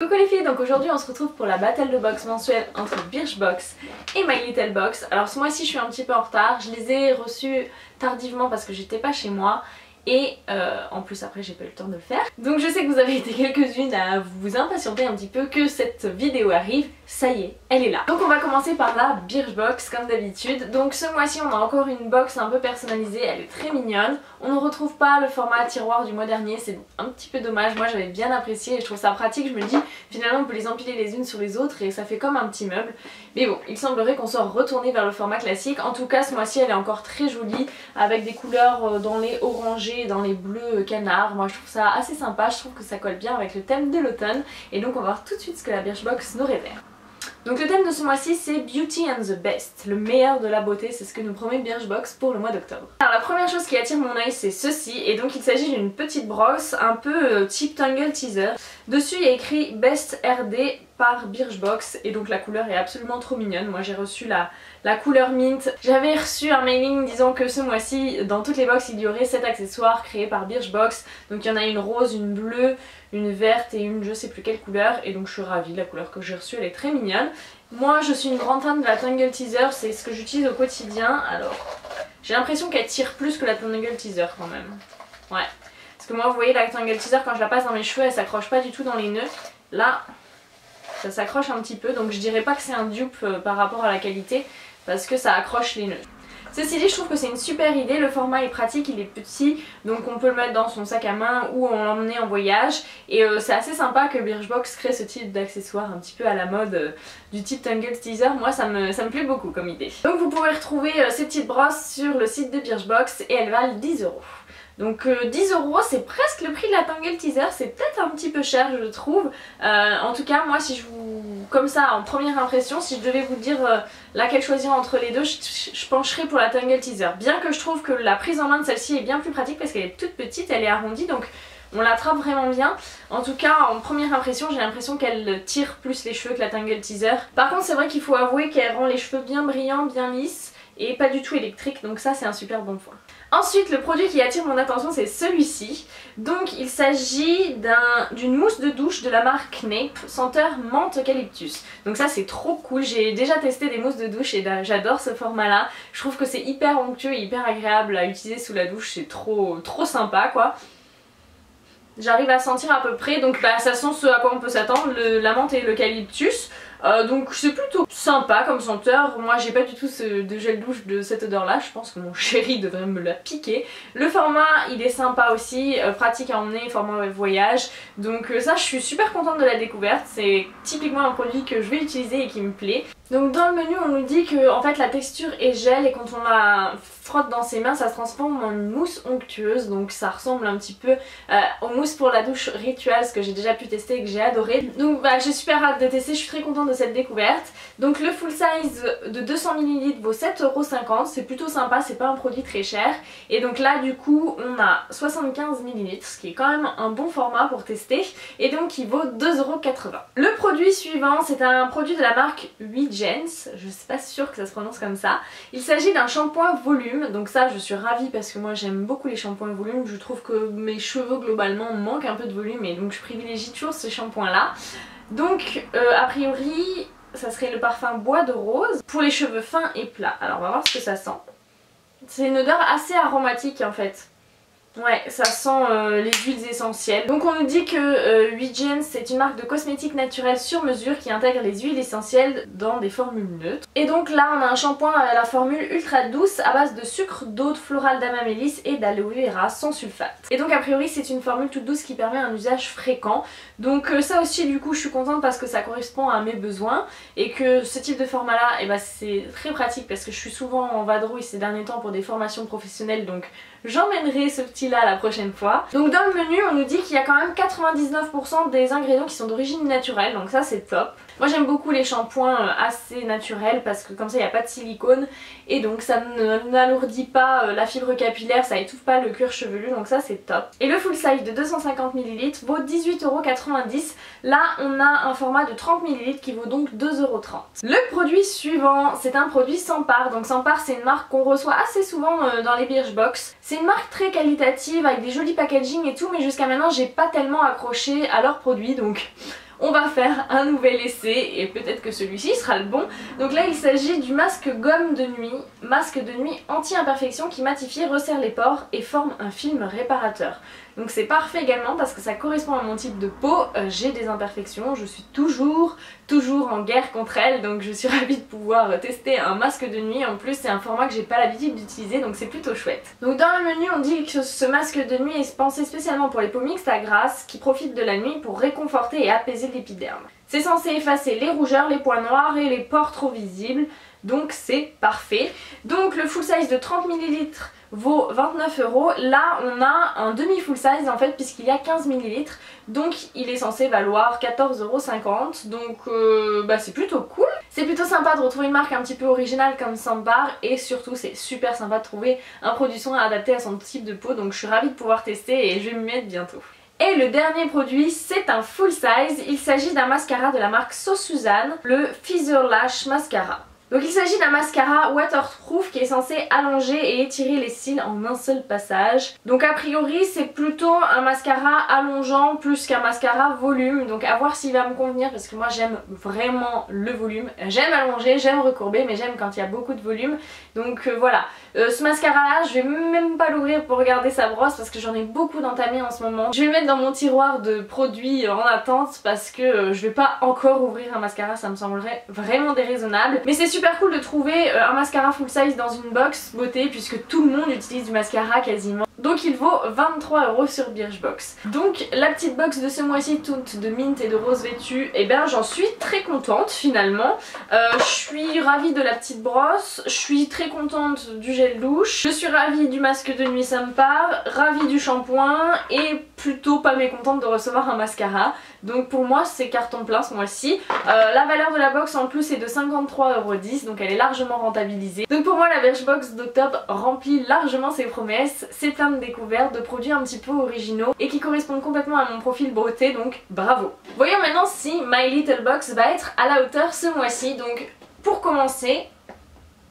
Coucou les filles, donc aujourd'hui on se retrouve pour la battle de box mensuelle entre Birchbox et My Little Box. Alors ce mois-ci je suis un petit peu en retard, je les ai reçus tardivement parce que j'étais pas chez moi. Et en plus après j'ai pas eu le temps de le faire. Donc je sais que vous avez été quelques-unes à vous impatienter un petit peu que cette vidéo arrive. Ça y est, elle est là. Donc on va commencer par la Birchbox comme d'habitude. Donc ce mois-ci on a encore une box un peu personnalisée, elle est très mignonne. On ne retrouve pas le format tiroir du mois dernier, c'est un petit peu dommage. Moi j'avais bien apprécié et je trouve ça pratique. Je me dis finalement on peut les empiler les unes sur les autres et ça fait comme un petit meuble. Mais bon, il semblerait qu'on soit retourné vers le format classique. En tout cas ce mois-ci elle est encore très jolie avec des couleurs dans les orangés, dans les bleus canards. Moi je trouve ça assez sympa, je trouve que ça colle bien avec le thème de l'automne. Et donc on va voir tout de suite ce que la Birchbox nous révèle. Donc le thème de ce mois-ci c'est Beauty and the Best, le meilleur de la beauté, c'est ce que nous promet Birchbox pour le mois d'octobre. Alors la première chose qui attire mon œil c'est ceci, et donc il s'agit d'une petite brosse un peu cheap tangle teaser. Dessus il y a écrit Best RD par Birchbox et donc la couleur est absolument trop mignonne. Moi j'ai reçu la couleur mint. J'avais reçu un mailing disant que ce mois-ci dans toutes les box il y aurait 7 accessoires créés par Birchbox. Donc il y en a une rose, une bleue, une verte et une je sais plus quelle couleur, et donc je suis ravie, la couleur que j'ai reçue elle est très mignonne. Moi je suis une grande fan de la Tangle Teaser, c'est ce que j'utilise au quotidien. Alors j'ai l'impression qu'elle tire plus que la Tangle Teaser quand même. Ouais, parce que moi vous voyez la Tangle Teaser quand je la passe dans mes cheveux elle s'accroche pas du tout dans les nœuds. Là ça s'accroche un petit peu, donc je dirais pas que c'est un dupe par rapport à la qualité parce que ça accroche les nœuds. Ceci dit, je trouve que c'est une super idée, le format est pratique, il est petit, donc on peut le mettre dans son sac à main ou l'emmener en voyage. Et c'est assez sympa que Birchbox crée ce type d'accessoire un petit peu à la mode du type Tangle Teaser. Moi ça me plaît beaucoup comme idée. Donc vous pouvez retrouver ces petites brosses sur le site de Birchbox et elles valent 10 €. Donc 10 € c'est presque le prix de la Tangle Teaser, c'est peut-être un petit peu cher je trouve. En tout cas moi si je vous... comme ça en première impression, si je devais vous dire laquelle choisir entre les deux, je pencherais pour la Tangle Teaser. Bien que je trouve que la prise en main de celle-ci est bien plus pratique parce qu'elle est toute petite, elle est arrondie donc on l'attrape vraiment bien. En tout cas en première impression j'ai l'impression qu'elle tire plus les cheveux que la Tangle Teaser. Par contre c'est vrai qu'il faut avouer qu'elle rend les cheveux bien brillants, bien lisses et pas du tout électrique, donc ça c'est un super bon point. Ensuite le produit qui attire mon attention c'est celui-ci. Donc il s'agit d'une mousse de douche de la marque Nape, senteur menthe eucalyptus. Donc ça c'est trop cool, j'ai déjà testé des mousses de douche et j'adore ce format là. Je trouve que c'est hyper onctueux et hyper agréable à utiliser sous la douche, c'est trop sympa quoi. J'arrive à sentir à peu près, donc ça sent ce à quoi on peut s'attendre, la menthe et l'eucalyptus. Donc c'est plutôt sympa comme senteur. Moi j'ai pas du tout de gel douche de cette odeur là, je pense que mon chéri devrait me la piquer. Le format il est sympa aussi, pratique à emmener, format voyage. Donc ça je suis super contente de la découverte, c'est typiquement un produit que je vais utiliser et qui me plaît. Donc dans le menu on nous dit que en fait la texture est gel et quand on la frotte dans ses mains ça se transforme en une mousse onctueuse, donc ça ressemble un petit peu aux mousses pour la douche Rituals que j'ai déjà pu tester et que j'ai adoré. Donc j'ai super hâte de tester, je suis très contente de cette découverte. Donc le full size de 200 ml vaut 7,50 €, c'est plutôt sympa, c'est pas un produit très cher. Et donc là du coup on a 75 ml, ce qui est quand même un bon format pour tester, et donc il vaut 2,80 €. Le produit suivant c'est un produit de la marque 8Gens, je suis pas sûre que ça se prononce comme ça. Il s'agit d'un shampoing volume, donc ça je suis ravie parce que moi j'aime beaucoup les shampoings volume, je trouve que mes cheveux globalement manquent un peu de volume et donc je privilégie toujours ce shampoing là. Donc a priori ça serait le parfum bois de rose pour les cheveux fins et plats. Alors on va voir ce que ça sent. C'est une odeur assez aromatique en fait. Ouais, ça sent les huiles essentielles. Donc on nous dit que 8Gens c'est une marque de cosmétiques naturels sur mesure qui intègre les huiles essentielles dans des formules neutres. Et donc là on a un shampoing à la formule ultra douce à base de sucre, d'eau florale d'amamélis et d'aloe vera sans sulfate. Et donc a priori c'est une formule toute douce qui permet un usage fréquent. Donc ça aussi du coup je suis contente parce que ça correspond à mes besoins et que ce type de format là c'est très pratique parce que je suis souvent en vadrouille ces derniers temps pour des formations professionnelles, donc j'emmènerai ce petit là la prochaine fois. Donc dans le menu on nous dit qu'il y a quand même 99% des ingrédients qui sont d'origine naturelle, donc ça c'est top. Moi j'aime beaucoup les shampoings assez naturels parce que comme ça il n'y a pas de silicone et donc ça n'alourdit pas la fibre capillaire, ça étouffe pas le cuir chevelu, donc ça c'est top. Et le full size de 250 ml vaut 18,90 €. Là on a un format de 30 ml qui vaut donc 2,30 €. Le produit suivant c'est un produit Sampar. Donc Sampar c'est une marque qu'on reçoit assez souvent dans les Birchbox. C'est une marque très qualitative avec des jolis packaging et tout, mais jusqu'à maintenant j'ai pas tellement accroché à leurs produits, donc on va faire un nouvel essai et peut-être que celui-ci sera le bon. Donc là il s'agit du masque gomme de nuit anti-imperfection qui matifie, resserre les pores et forme un film réparateur. Donc c'est parfait également parce que ça correspond à mon type de peau, j'ai des imperfections, je suis toujours en guerre contre elles, donc je suis ravie de pouvoir tester un masque de nuit. En plus c'est un format que j'ai pas l'habitude d'utiliser, donc c'est plutôt chouette. Donc dans le menu on dit que ce masque de nuit est pensé spécialement pour les peaux mixtes à grasses qui profitent de la nuit pour réconforter et apaiser l'épiderme. C'est censé effacer les rougeurs, les points noirs et les pores trop visibles, donc c'est parfait. Donc le full size de 30 ml vaut 29 €. Là on a un demi full size en fait puisqu'il y a 15 ml, donc il est censé valoir 14,50 €, donc c'est plutôt cool. C'est plutôt sympa de retrouver une marque un petit peu originale comme Sandbar et surtout c'est super sympa de trouver un produit soin adapté à son type de peau, donc je suis ravie de pouvoir tester et je vais m'y mettre bientôt. Et le dernier produit c'est un full size, il s'agit d'un mascara de la marque So Suzanne, le Feather Lash Mascara. Donc il s'agit d'un mascara waterproof qui est censé allonger et étirer les cils en un seul passage. Donc a priori c'est plutôt un mascara allongeant plus qu'un mascara volume. Donc à voir s'il va me convenir parce que moi j'aime vraiment le volume. J'aime allonger, j'aime recourber mais j'aime quand il y a beaucoup de volume. Donc voilà. Ce mascara là je vais même pas l'ouvrir pour regarder sa brosse parce que j'en ai beaucoup d'entamé en ce moment. Je vais le mettre dans mon tiroir de produits en attente parce que je vais pas encore ouvrir un mascara, ça me semblerait vraiment déraisonnable. Mais c'est super cool de trouver un mascara full size dans une box beauté puisque tout le monde utilise du mascara quasiment. Donc il vaut 23 € sur Birchbox. Donc la petite box de ce mois-ci toute de mint et de rose vêtue, et bien j'en suis très contente finalement. Je suis ravie de la petite brosse, je suis très contente du gel douche, je suis ravie du masque de nuit Sandbar, ravie du shampoing et plutôt pas mécontente de recevoir un mascara. Donc pour moi c'est carton plein ce mois-ci. La valeur de la box en plus est de 53,10 €, donc elle est largement rentabilisée. Donc pour moi la Birchbox d'octobre remplit largement ses promesses. C'est plein de découvertes, de produits un petit peu originaux et qui correspondent complètement à mon profil beauté, donc bravo. Voyons maintenant si My Little Box va être à la hauteur ce mois-ci. Donc pour commencer,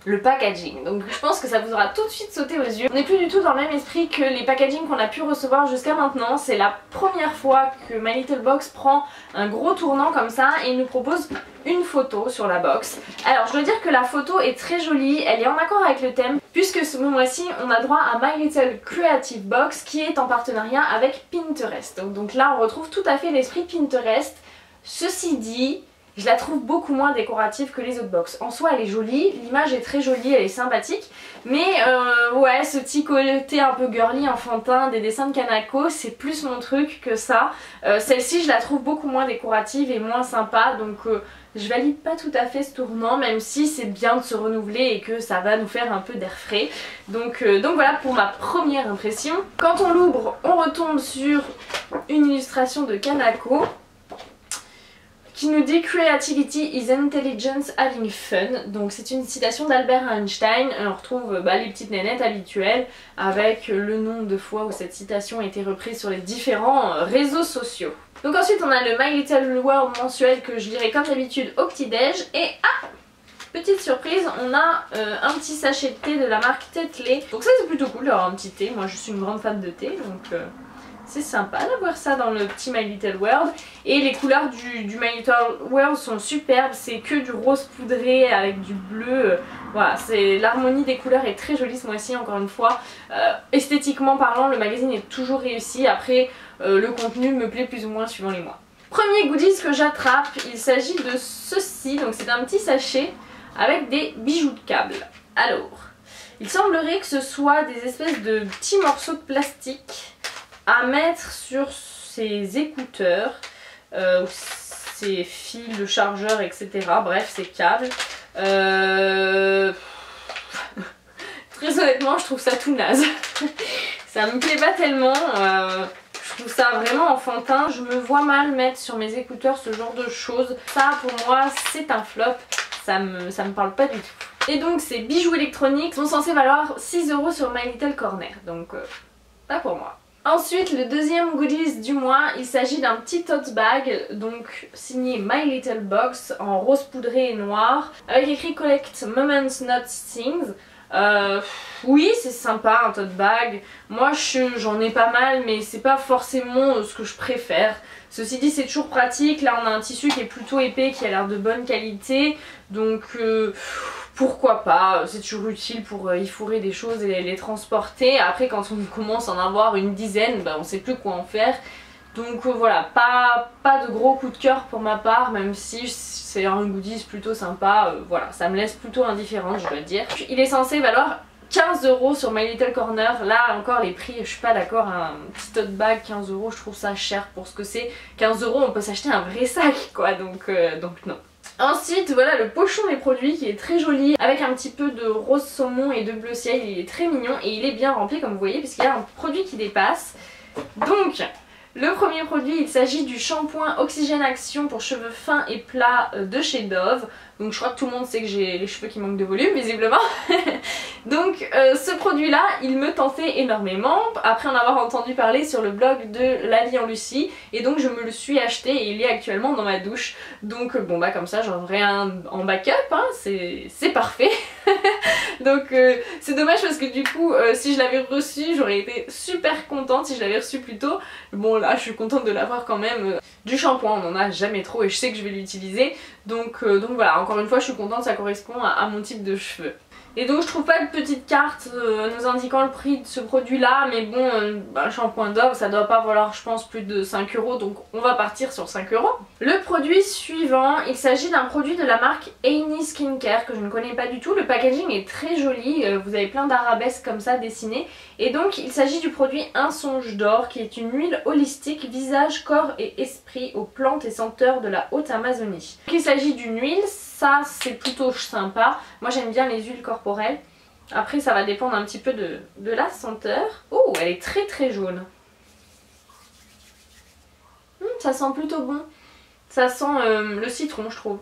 le packaging. Donc je pense que ça vous aura tout de suite sauté aux yeux. On n'est plus du tout dans le même esprit que les packagings qu'on a pu recevoir jusqu'à maintenant. C'est la première fois que My Little Box prend un gros tournant comme ça et il nous propose une photo sur la box. Alors je dois dire que la photo est très jolie, elle est en accord avec le thème puisque ce mois-ci on a droit à My Little Creative Box qui est en partenariat avec Pinterest. Donc là on retrouve tout à fait l'esprit Pinterest. Ceci dit, je la trouve beaucoup moins décorative que les autres box. En soi elle est jolie, l'image est très jolie, elle est sympathique, mais ouais, ce petit côté un peu girly, enfantin des dessins de Kanako, c'est plus mon truc que ça. Celle-ci je la trouve beaucoup moins décorative et moins sympa, donc je valide pas tout à fait ce tournant, même si c'est bien de se renouveler et que ça va nous faire un peu d'air frais. Donc voilà pour ma première impression. Quand on l'ouvre, on retombe sur une illustration de Kanako qui nous dit Creativity is intelligence having fun. Donc c'est une citation d'Albert Einstein. On retrouve les petites nénettes habituelles avec le nombre de fois où cette citation a été reprise sur les différents réseaux sociaux. Donc ensuite on a le My Little World mensuel que je lirai comme d'habitude au petit-déj. Et petite surprise, on a un petit sachet de thé de la marque Tetley. Donc ça c'est plutôt cool d'avoir un petit thé, moi je suis une grande fan de thé donc c'est sympa d'avoir ça dans le petit My Little World. Et les couleurs du My Little World sont superbes, c'est que du rose poudré avec du bleu. Voilà, l'harmonie des couleurs est très jolie ce mois-ci encore une fois. Esthétiquement parlant, le magazine est toujours réussi. Après, le contenu me plaît plus ou moins suivant les mois. Premier goodies que j'attrape, il s'agit de ceci. Donc c'est un petit sachet avec des bijoux de câble. Alors, il semblerait que ce soit des espèces de petits morceaux de plastique à mettre sur ses écouteurs, ses fils de chargeur, etc. Bref, ses câbles. Très honnêtement, je trouve ça tout naze. Ça me plaît pas tellement. Je trouve ça vraiment enfantin. Je me vois mal mettre sur mes écouteurs ce genre de choses. Ça, pour moi, c'est un flop. Ça me parle pas du tout. Et donc, ces bijoux électroniques sont censés valoir 6 € sur My Little Corner. Donc, pas pour moi. Ensuite, le deuxième goodies du mois, il s'agit d'un petit tote bag, donc signé My Little Box en rose poudré et noir, avec écrit Collect Moments Not Things. Oui, c'est sympa un tote bag. Moi j'en ai pas mal, mais c'est pas forcément ce que je préfère. Ceci dit, c'est toujours pratique. Là on a un tissu qui est plutôt épais, qui a l'air de bonne qualité, donc pourquoi pas, c'est toujours utile pour y fourrer des choses et les transporter. Après quand on commence à en avoir une dizaine, bah, on sait plus quoi en faire. Donc voilà, pas de gros coup de cœur pour ma part, même si c'est un goodies plutôt sympa. Voilà, ça me laisse plutôt indifférente, je dois dire. Il est censé valoir 15 € sur My Little Corner. Là encore les prix, je suis pas d'accord, un petit tote bag 15 €, je trouve ça cher pour ce que c'est. 15 € on peut s'acheter un vrai sac quoi, donc non. Ensuite voilà le pochon des produits qui est très joli, avec un petit peu de rose saumon et de bleu ciel. Il est très mignon et il est bien rempli comme vous voyez, puisqu'il y a un produit qui dépasse. Donc le premier produit, il s'agit du shampoing Oxygène Action pour cheveux fins et plats de chez Dove. Donc je crois que tout le monde sait que j'ai les cheveux qui manquent de volume visiblement. Donc ce produit là il me tentait énormément après en avoir entendu parler sur le blog de La Vie en Lucie, et donc je me le suis acheté et il est actuellement dans ma douche. Donc bon bah comme ça j'en aurai un en backup, hein, c'est parfait. Donc c'est dommage parce que du coup si je l'avais reçu j'aurais été super contente si je l'avais reçu plus tôt. Bon là je suis contente de l'avoir quand même. Du shampoing on en a jamais trop et je sais que je vais l'utiliser, donc voilà, encore une fois je suis contente, ça correspond à mon type de cheveux. Et donc je trouve pas de petite carte nous indiquant le prix de ce produit là, mais bon, un shampoing Dove ça doit pas valoir je pense plus de 5 €, donc on va partir sur 5 €. Le produit suivant, il s'agit d'un produit de la marque Ainy Skincare que je ne connais pas du tout. Le packaging est très joli, vous avez plein d'arabesques comme ça dessinées. Et donc il s'agit du produit Un Songe d'Or, qui est une huile holistique visage, corps et esprit aux plantes et senteurs de la haute Amazonie. Donc, il s'agit d'une huile, ça c'est plutôt sympa. Moi j'aime bien les huiles corporelles. Après ça va dépendre un petit peu de la senteur. Oh, elle est très très jaune. Ça sent plutôt bon. Ça sent le citron je trouve.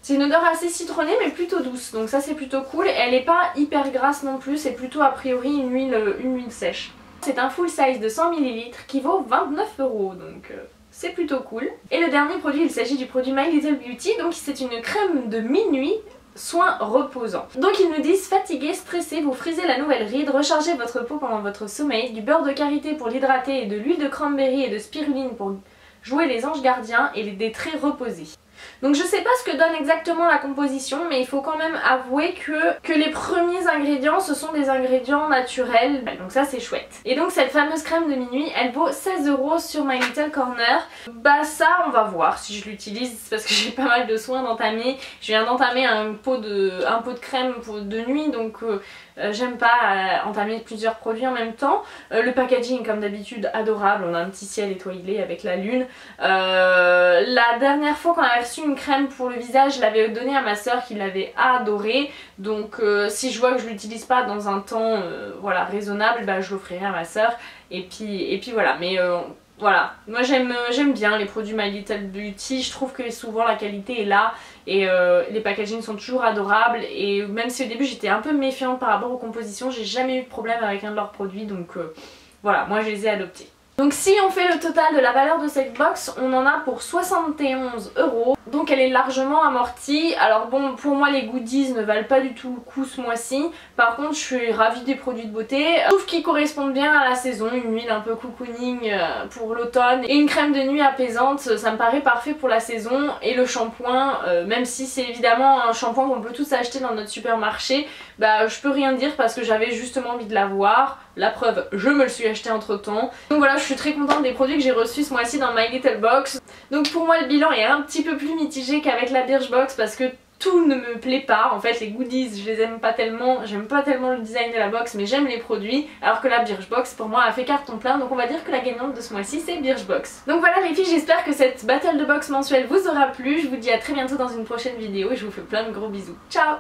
C'est une odeur assez citronnée mais plutôt douce, donc ça c'est plutôt cool. Elle n'est pas hyper grasse non plus, c'est plutôt a priori une huile sèche. C'est un full size de 100 ml qui vaut 29 €, donc c'est plutôt cool. Et le dernier produit, il s'agit du produit My Little Beauty, donc c'est une crème de minuit soins reposants. Donc ils nous disent fatigué, stressé, vous frisez la nouvelle ride, rechargez votre peau pendant votre sommeil, du beurre de karité pour l'hydrater et de l'huile de cranberry et de spiruline pour jouer les anges gardiens et des traits reposés. Donc je sais pas ce que donne exactement la composition, mais il faut quand même avouer que les premiers ingrédients ce sont des ingrédients naturels, donc ça c'est chouette. Et donc cette fameuse crème de minuit elle vaut 16 € sur My Little Corner. Bah ça on va voir si je l'utilise parce que j'ai pas mal de soins d'entamer. Je viens d'entamer un pot de crème de nuit, donc j'aime pas entamer plusieurs produits en même temps. Le packaging comme d'habitude adorable, on a un petit ciel étoilé avec la lune. La dernière fois qu'on avait reçu une crème pour le visage, je l'avais donnée à ma soeur qui l'avait adorée, donc si je vois que je l'utilise pas dans un temps voilà, raisonnable, bah, je l'offrirai à ma soeur et puis voilà. Mais voilà, moi j'aime bien les produits My Little Beauty, je trouve que souvent la qualité est là et les packagings sont toujours adorables, et même si au début j'étais un peu méfiante par rapport aux compositions, j'ai jamais eu de problème avec un de leurs produits, donc voilà, moi je les ai adoptés. Donc si on fait le total de la valeur de cette box, on en a pour 71 €. Donc elle est largement amortie. Alors bon, pour moi les goodies ne valent pas du tout le coup ce mois-ci. Par contre je suis ravie des produits de beauté. Je trouve qu'ils correspondent bien à la saison. Une huile un peu cocooning pour l'automne et une crème de nuit apaisante, ça me paraît parfait pour la saison. Et le shampoing, même si c'est évidemment un shampoing qu'on peut tous acheter dans notre supermarché, bah je peux rien dire parce que j'avais justement envie de l'avoir. La preuve, je me le suis acheté entre temps. Donc voilà, je suis très contente des produits que j'ai reçus ce mois-ci dans My Little Box. Donc pour moi le bilan est un petit peu plus mitigé qu'avec la Birchbox parce que tout ne me plaît pas. En fait les goodies je les aime pas tellement, j'aime pas tellement le design de la box, mais j'aime les produits, alors que la Birchbox pour moi a fait carton plein, donc on va dire que la gagnante de ce mois-ci c'est Birchbox. Donc voilà les filles, j'espère que cette battle de box mensuelle vous aura plu. Je vous dis à très bientôt dans une prochaine vidéo et je vous fais plein de gros bisous. Ciao!